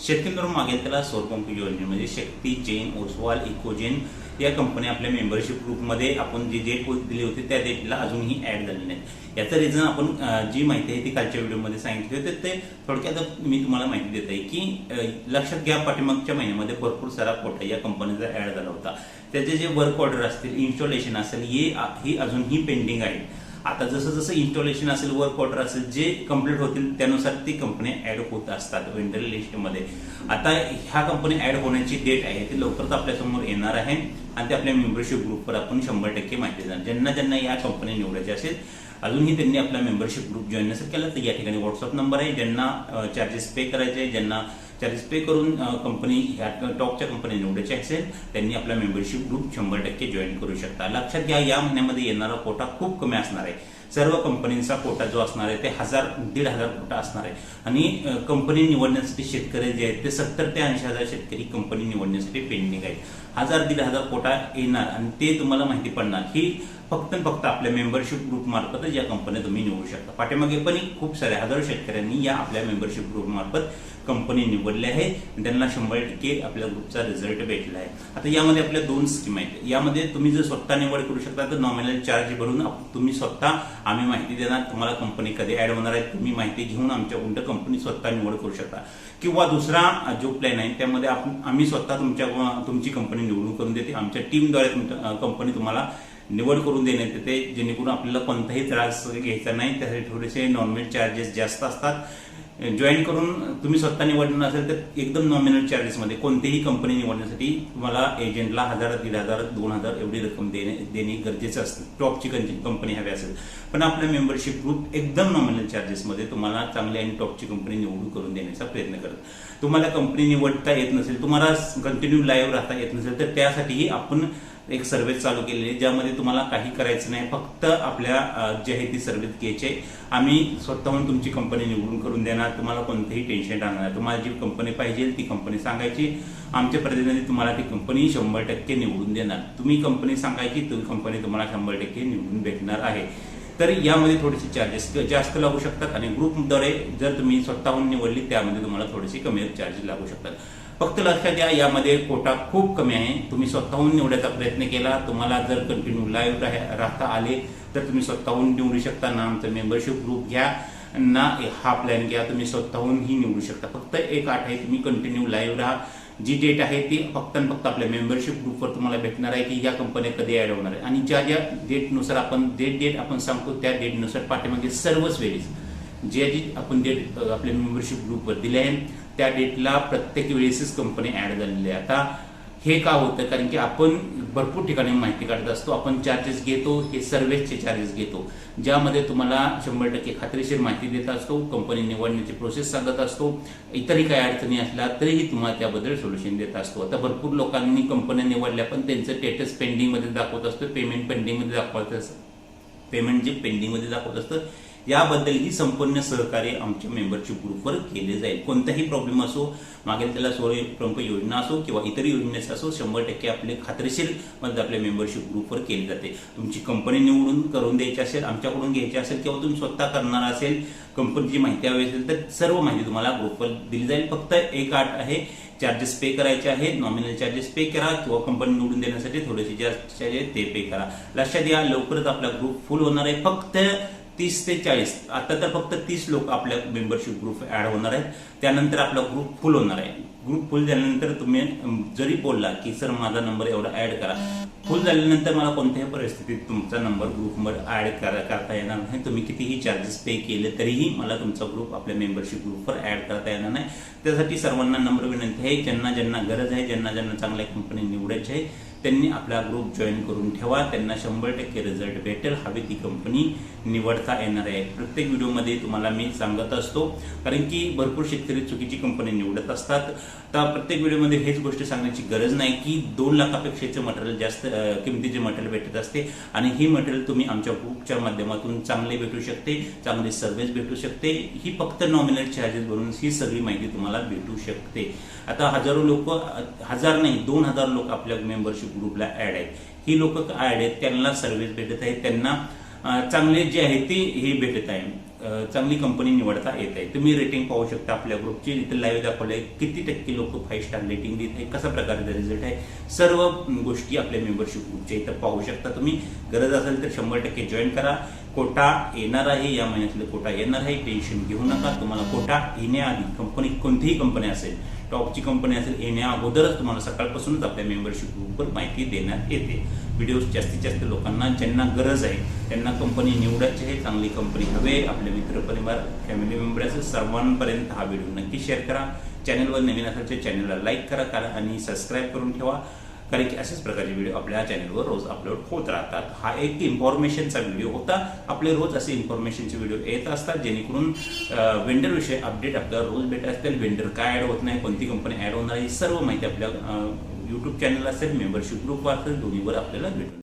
शेतकऱ्यांवर मागेल त्याला सौर पंप योजने म्हणजे शक्ती जैन, ओसवाल, इकोजेन या कंपन्या आपल्या मेंबरशिप ग्रुपमध्ये आपण जी डेट दिली होती त्या डेटला अजूनही ऍड झाले नाहीत। याचं रिझन आपण जी माहिती आहे ती कालच्या व्हिडिओमध्ये सांगितली होती। ते थोडक्यात मी तुम्हाला माहिती देत आहे की लक्षात घ्या, पाठीमागच्या महिन्यामध्ये भरपूर सारा कोटा या कंपनीचा ऍड झाला होता। त्याचे जे वर्क ऑर्डर असतील, इन्स्टॉलेशन असेल, ही अजूनही पेंडिंग आहे। आता जसं जसं इन्स्टॉलेशन असेल, वर्क ऑर्डर असेल, जे कम्प्लीट होतील त्यानुसार ती कंपनी ऍड होत असतात वेंडर लिस्टमध्ये। आता ह्या कंपनी ऍड होण्याची डेट आहे ती लवकरच आपल्यासमोर येणार आहे आणि ते आपल्या मेंबरशिप ग्रुपवर आपण 100% माहिती देणार। ज्यांना ज्यांना या कंपनी निवडायची असेल, अजूनही त्यांनी आपला मेंबरशिप ग्रुप जॉईन नसेल केला तर या ठिकाणी व्हॉट्सअप नंबर आहे। ज्यांना चार्जेस पे करायचे, ज्यांना चार्जेस पे करून कंपनी ह्या टॉपच्या कंपनी निवडायची असेल त्यांनी आपला मेंबरशिप ग्रुप 100% जॉईन करू शकता। लक्षात घ्या, या महिन्यामध्ये येणारा कोटा खूप कमी असणार आहे। सर्व कंपनीचा कोटा जो असणार आहे ते 1000-1500 कोटा असणार आहे आणि कंपनी निवडण्यासाठी शेतकरी जे आहेत ते 70 ते 80,000 शेतकरी कंपनी निवडण्यासाठी पेंडिंग आहेत। 1000-1500 कोटा येणार आणि ते तुम्हाला माहिती पडणार ही फक्त आपल्या मेंबरशिप ग्रुप मार्फतच या कंपन्या तुम्ही निवडू शकता। पाठीमागे पण खूप सारे हजारो शेतकऱ्यांनी या आपल्या मेंबरशिप ग्रुप मार्फत कंपनी निवडली आहे, त्यांना 100% आपल्या ग्रुपचा रिझल्ट भेटला आहे। आता यामध्ये आपल्या 2 स्कीम आहेत। यामध्ये तुम्ही जर स्वतः निवड करू शकता तर नॉमिनल चार्ज भरून तुम्ही स्वतः आम्ही माहिती देणार, तुम्हाला कंपनी कधी ऍड होणार आहे तुम्ही माहिती घेऊन आमच्याकडून कंपनी स्वतः निवड करू शकता। किंवा दुसरा जो प्लॅन आहे त्यामध्ये आम्ही स्वतः तुमची कंपनी निवडून करून देते, आमच्या टीमद्वारे कंपनी तुम्हाला निवड करून देण्यात येते, जेणेकरून आपल्याला कोणताही त्रास घ्यायचा नाही। त्यासाठी थोडेसे नॉमिनल चार्जेस जास्त असतात। जॉईन करून तुम्ही स्वतः निवडणार असेल तर एकदम नॉमिनल चार्जेस मध्ये कोणतीही कंपनी निवडण्यासाठी तुम्हाला एजंटला 1000, 1500, 2000 एवढी रक्कम देणे गरजेचं असतं, टॉपची कंपनी हवी असेल। पण आपल्या मेंबरशिप ग्रुप एकदम नॉमिनल चार्जेस मध्ये तुम्हाला चांगली आणि टॉपची कंपनी निवडून करून देण्याचा प्रयत्न करत। तुम्हाला कंपनी निवडता येत नसेल, तुम्हाला कंटिन्यू लाईव्ह राहता येत नसेल तर त्यासाठीही आपण एक सर्व्हिस चालू केलेली आहे, ज्यामध्ये तुम्हाला काही करायचं नाही, फक्त आपल्या जे आहे ती सर्व्हिस घ्यायची। आम्ही स्वतःहून तुमची कंपनी निवडून करून देणार, तुम्हाला कोणतेही टेन्शन राहणार नाही। तुम्हाला जी कंपनी पाहिजे ती कंपनी सांगायची, आमचे प्रतिनिधी तुम्हाला ती कंपनी 100% निवडून देणार। तुम्ही कंपनी सांगायची, ती कंपनी तुम्हाला 100% निवडून भेटणार आहे। तर यामध्ये थोडेसे चार्जेस जास्त लागू शकतात आणि ग्रुपद्वारे जर तुम्ही स्वतःहून निवडली त्यामध्ये तुम्हाला थोडेसे कमी चार्जेस लागू शकतात। फक्त लक्षात घ्या, यामध्ये कोटा खूप कमी आहे। तुम्ही स्वतःहून निवडायचा प्रयत्न केला, तुम्हाला जर कंटिन्यू लाईव्ह राहता आले तर तुम्ही स्वतःहून निवडू शकता। ना आमचा मेंबरशिप ग्रुप घ्या ना हा प्लॅन घ्या, तुम्ही स्वतःहूनही निवडू शकता। फक्त एक अट आहे, तुम्ही कंटिन्यू लाईव्ह राहा। जी डेट आहे ती फक्त आपल्या मेंबरशिप ग्रुपवर तुम्हाला भेटणार आहे की या कंपन्या कधी ऍड होणार आहे आणि ज्या डेटनुसार आपण डेट आपण सांगतो त्या डेटनुसार पाठीमागे सर्वच वेळेस जी आपण डेट आपल्या मेंबरशिप ग्रुपवर दिली आहे त्या डेटला प्रत्येक वेळेसच कंपनी ऍड झालेली आहे। आता हे का होतं, कारण की आपण भरपूर ठिकाणी माहिती काढत असतो, आपण चार्जेस घेतो, हे सर्व्हिसचे चार्जेस घेतो, ज्यामध्ये तुम्हाला 100% खात्रीशीर माहिती देत असतो, कंपनी निवडण्याची प्रोसेस सांगत असतो, इतरही काही अडचणी असल्या तरीही तुम्हाला त्याबद्दल सोल्युशन देत असतो। आता भरपूर लोकांनी कंपन्या निवडल्या पण त्यांचं स्टेटस पेंडिंग मध्ये दाखवत असतं, पेमेंट पेंडिंग मध्ये दाखवत असतं, पेमेंट जे पेंडिंग मध्ये दाखवत असतं याबद्दल ही संपूर्ण सहकार्य आमच्या मेंबरशिप ग्रुपवर केले जाईल। कोणताही प्रॉब्लेम असो, मागेल त्याला सौर पंप योजना असो किंवा इतर योजनेचा असो, 100% आपले खात्रीशीर मदत आपल्या मेंबरशिप ग्रुपवर केली जाते। तुमची कंपनी निवडून करून द्यायची असेल, आमच्याकडून घ्यायची असेल किंवा तुम्ही स्वतः करणार असेल, कंपनीची माहिती हवी असेल तर सर्व माहिती तुम्हाला ग्रुपवर दिली जाईल। फक्त एक अट आहे, चार्जेस पे करायचे आहे, नॉमिनल चार्जेस पे करा किंवा कंपनी निवडून देण्यासाठी थोडेसे जास्त चार्जेस ते पे करा। लक्षात घ्या, लवकरच आपला ग्रुप फुल होणार आहे। फक्त 30 ते 40, आता तर फक्त 30 लोक आपल्या मेंबरशिप ग्रुप ऍड होणार आहेत, त्यानंतर आपला ग्रुप फुल होणार आहे। ग्रुप फुल झाल्यानंतर तुम्ही जरी बोलला की सर माझा नंबर एवढा ऍड करा, फुल झाल्यानंतर मला कोणत्याही परिस्थितीत तुमचा नंबर ग्रुपमध्ये ऍड करता येणार नाही। तुम्ही कितीही चार्जेस पे केले तरीही मला तुमचा ग्रुप आपल्या मेंबरशिप ग्रुपवर ऍड करता येणार नाही। त्यासाठी सर्वांना नम्र विनंती आहे, ज्यांना ज्यांना गरज आहे, ज्यांना ज्यांना चांगल्या कंपनी निवडायची आहे त्यांनी आपला ग्रुप जॉईन करून ठेवा, त्यांना 100% रिझल्ट भेटेल, हवी ती कंपनी निवडता येणार आहे। प्रत्येक व्हिडिओमध्ये तुम्हाला मी सांगत असतो, कारण की भरपूर शेतकरी चुकीची कंपनी निवडत असतात। तर प्रत्येक व्हिडिओमध्ये हेच गोष्ट सांगण्याची गरज नाही की 2 लाखापेक्षाचे मटेरियल जास्त किमतीचे मटेरियल भेटत असते आणि ही मटेरियल तुम्ही आमच्या ग्रुपच्या माध्यमातून चांगले भेटू शकते, चांगली सर्व्हिस भेटू शकते। ही फक्त नॉमिनल चार्जेस भरून ही सगळी माहिती तुम्हाला भेटू शकते। आता हजारो लोक, 1000 नाही 2000 लोक आपल्या मेंबरशिप ग्रुपला ऍड आहेत। ही लोक ऍड आहेत, त्यांना सर्व्हिस भेटत आहे, त्यांना चांगले जे आहे ते हे भेटत आहे, चांगली कंपनी निवडता येत आहे. तुम्ही रेटिंग पाहू शकता आपल्या ग्रुपची, इथे लाईव्ह दाखवले किती टक्के लोक 5 स्टार रेटिंग देत आहे, कशा प्रकारचा रिझल्ट आहे, सर्व गोष्टी आपल्या मेंबरशिप ग्रुपच्या इथं पाहू शकता तुम्ही. गरज असेल तर 100% जॉईन करा. कोटा येणार आहे, या महिन्यातले कोटा येणार आहे, टेन्शन घेऊ नका. तुम्हाला कोटा येण्याआधी कंपनी, कोणतीही कंपनी असेल, टॉपची कंपनी असेल, येण्या अगोदरच तुम्हाला सकाळपासूनच आपल्या मेंबरशिप ग्रुपवर माहिती देण्यात येते. व्हिडिओ जास्तीत जास्त लोकांना ज्यांना गरज आहे त्यांना कंपनी निवडायची आहे, चांगली कंपनी हवे, आपले मित्रपरिवार, फॅमिली मेंबर असेल सर्वांपर्यंत हा व्हिडिओ नक्की शेअर करा. चॅनलवर नवीन असेल तर चॅनलला लाईक करा आणि सबस्क्राईब करून ठेवा, कारण की अशाच प्रकारचे व्हिडिओ आपल्या चॅनलवर रोज अपलोड होत राहतात. हा एक इन्फॉर्मेशनचा व्हिडिओ होता. आपले रोज असे इन्फॉर्मेशनचे व्हिडिओ येत असतात, जेणेकरून वेंडर विषयी अपडेट आपल्याला रोज भेटत असतील. वेंडर काय ऍड होत नाही, कोणती कंपनी ऍड होणार आहे, सर्व माहिती आपल्या युट्यूब चॅनल असेल, मेंबरशिप ग्रुपवर असेल, दोन्हीवर आपल्याला भेटून